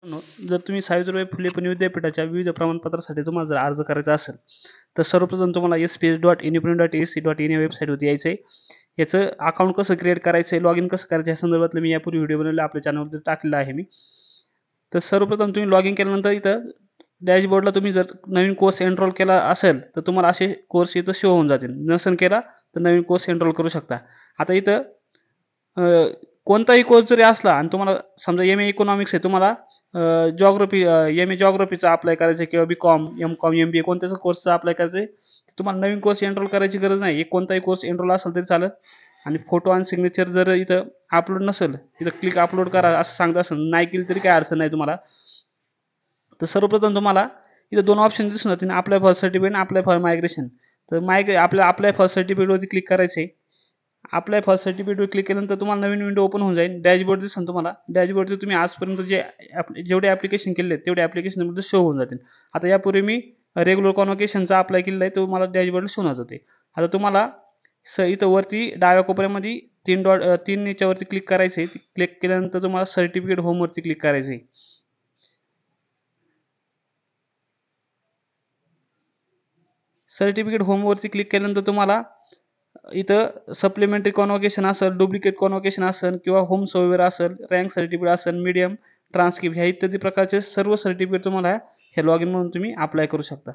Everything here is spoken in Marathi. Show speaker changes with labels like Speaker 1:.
Speaker 1: जर तुम्ही सावित्रीबाई फुले पुणे विद्यापीठाच्या विविध प्रमाणपत्रासाठी तुम्हाला जर अर्ज करायचा असेल तर सर्वप्रथम तुम्हाला SPS.unipuणे.ac.in या वेबसाईटवरती यायचं आहे. याचं अकाउंट कसं क्रिएट करायचं आहे, लॉग इन कसं करायचं या संदर्भातलं मी यापूर्वी व्हिडिओ बनवला आपल्या चॅनलवरती टाकलेला आहे मी. तर सर्वप्रथम तुम्ही लॉग इन केल्यानंतर इथं डॅशबोर्डला तुम्ही जर नवीन कोर्स एनरोल केला असेल तर तुम्हाला असे कोर्स इथं शो होऊन जातील. नसेल केला तर नवीन कोर्स एनरोल करू शकता. आता इथं कोणताही कोर्स जरी असला आणि तुम्हाला समजा MA इकॉनॉमिक्स आहे, तुम्हाला MA जॉग्राफीचा अप्लाय करायचं आहे किंवा BCom, MCom, MBA कोणत्याच कोर्सचा अप्लाय करायचं आहे, तुम्हाला नवीन कोर्स एनरोल करायची गरज नाही. एक कोणताही कोर्स एनरोल असेल तरी चालेल. आणि फोटो आणि सिग्नेचर जर इथं अपलोड नसेल, इथं क्लिक अपलोड करा असं सांगत असेल, नाही केली तरी काही अडचण नाही तुम्हाला. तर सर्वप्रथम तुम्हाला इथं 2 ऑप्शन दिसून जातील, अप्लाय फॉर सर्टिफिकेट आणि अप्लाय फॉर मायग्रेशन. तर आपल्या अप्लाय फॉर सर्टिफिकेटवरती क्लिक करायचं आहे. अप्लाय फॉर सर्टिफिकेटवर क्लिक केल्यानंतर तुम्हाला नवीन विंडो ओपन होऊन जाईल. डॅशबोर्ड दिसेल तुम्हाला. डॅशबोर्डचे तुम्ही आजपर्यंत जेवढे ॲप्लिकेशन केले आहेत तेवढे ॲप्लिकेशनमध्ये शो होऊन जातील. आता यापूर्वी मी रेग्युलर कॉन्व्होकेशनचा अप्लाय केलेला आहे, तो मला डॅशबोर्डला शो होत होते. आता तुम्हाला इथं वरती डाव्या कोपऱ्यामध्ये 3 याच्यावरती क्लिक करायचं आहे. क्लिक केल्यानंतर तुम्हाला सर्टिफिकेट होमवरती क्लिक करायचं आहे. सर्टिफिकेट होमवरती क्लिक केल्यानंतर तुम्हाला इथं सप्लिमेंटरी कॉन्व्होकेशन असेल, डुप्लिकेट कॉन्व्होकेशन असेल किंवा होम सर्व्हेर असेल, रँक सर्टिफिकेट असेल, मीडियम ट्रान्सक्रिप्ट ह्या इत्यादी प्रकारचे सर्व सर्टिफिकेट तुम्हाला हे लॉग इन म्हणून तुम्ही अप्लाय करू शकता.